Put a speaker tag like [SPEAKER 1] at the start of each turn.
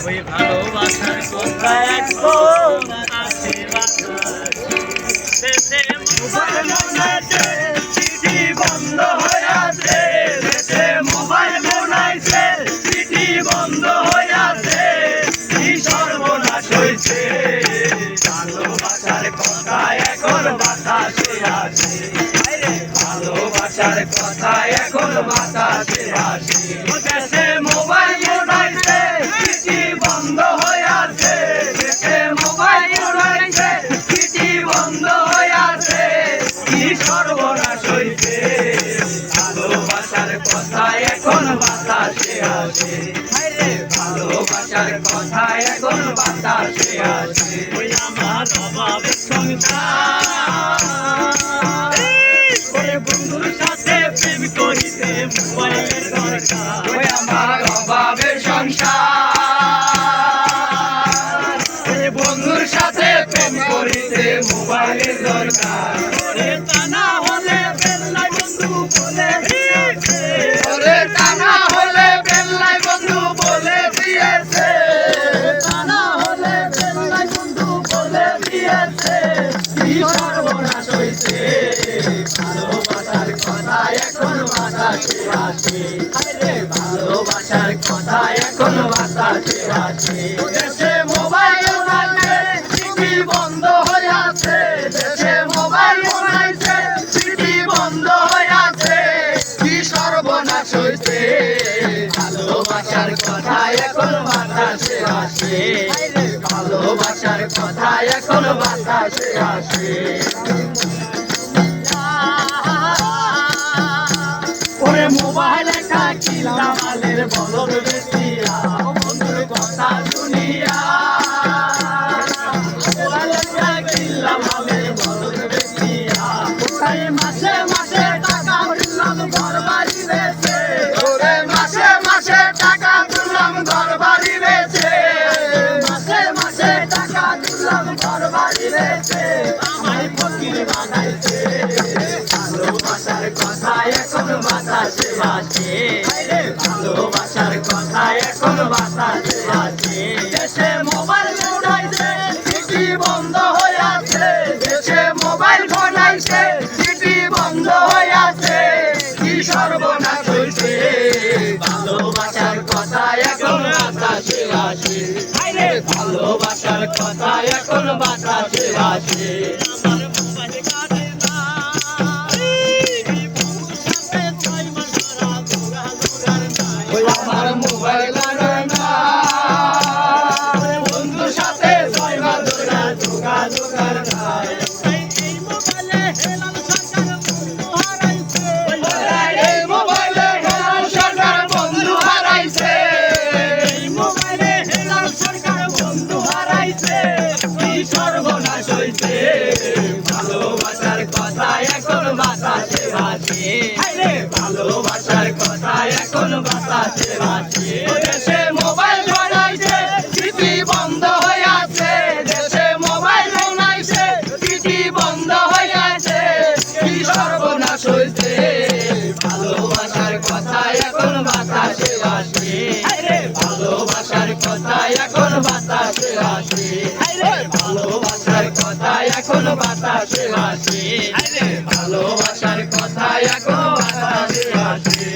[SPEAKER 1] ওই ভালোবাসার কথা এখন আছে চিঠি বন্ধ হয়ে আছে, দেশে মোবাইল বানাইছে চিঠি বন্ধ হয়ে আছে, কি সর্বনাশ হয়েছে। ভালোবাসার কথা এখন বাতাসে আসে, ভালোবাসার কথা এখন বাতাসে আসে। দেশে মোবাইল বানাইছে চিঠি বন্ধ হয়ে আছে, দেশে মোবাইল বানাইছে চিঠি বন্ধ হয়ে আছে, কি সর্বনাশ হয়েছে। ভালোবাসার কথা এখন বাতাসে আসে, ভালোবাসার কথা এখন বাতাসে আসে। ওই আমার অভাবের সংসার, বন্ধুর সাথে প্রেম করিতে মোবাইলের দরকার। ওই আমার অভাবের সংসার, বন্ধুর সাথে প্রেম করিতে মোবাইলের দরকার। তা না হলে বেল্লাই বন্ধু বলে দিয়েছে, তা না হলে বেল্লাই বন্ধু বলে দিয়েছে, তা না হলে বেল্লাই বন্ধু বলে দিয়েছে, কি সর্বনাশ হয়েছে। ভালোবাসার কথা এখন বাতাসে আসে, ভালোবাসার কথা এখন বাতাসে আসে। দেশে মোবাইল বানাইছে চিঠি বন্ধ হয়ে আছে, দেশে মোবাইল বানাইছে চিঠি বন্ধ হয়ে আছে, কি সর্বনাশ হয়েছে। ভালোবাসার কথা এখন বাতাসে আসে, ভালোবাসার কথা এখন বাতাসে আসে। ওরে মোবাইল একটা কিনলাম আলের বলদ বেশিয়া, বন্ধুর কথা শুনিয়া। মোবাইল একটা কিনলাম আলের বলদ বেশিয়া, ওরে মাসে মাসে টাকা তুললাম ঘর বাড়ি বেচে, ওরে মাসে মাসে টাকা তুললাম ঘর বাড়ি বেচে, মাসে মাসে টাকা তুললাম ঘর বাড়ি বেচে, আমায় ফকির বানাইছে। ভালোবাসার কথা এখন বাতাসে আসে, ভালোবাসার কথা এখন বাতাসে আসে। দেশে মোবাইল বানাইছে চিঠি বন্ধ হয়ে আছে, দেশে মোবাইল বানাইছে চিঠি বন্ধ হয়ে আছে, কি সর্বনাশ হয়েছে। ভালোবাসার কথা এখন বাতাসে আসে, ভালোবাসার কথা এখন বাতাসে আসে। আমার মোবাইল বন্ধুর সাথে যোগাযোগ নাই, এই মোবাইলে হেলাল সরকার বন্ধু হারাইছে, এই মোবাইলে হেলাল সরকার বন্ধু হারাইছে, কি সর্বনাশ হয়েছে। ভালোবাসার কথা এখন বাতাসে আসে, ভালোবাসার কথা এখন বাতাসে আসে। দেশে মোবাইল বানাইছে চিঠি বন্ধ হয়ে আছে, দেশে মোবাইল বানাইছে চিঠি বন্ধ হয়ে আছে, কি সর্বনাশ হয়েছে। ভালোবাসার কথা এখন বাতাসে আসে, ভালোবাসার কথা এখন বাতাসে আসে, ভালোবাসার কথা এখন বাতাসে আসে, ভালোবাসার কথা এখন বাতাসে আসে।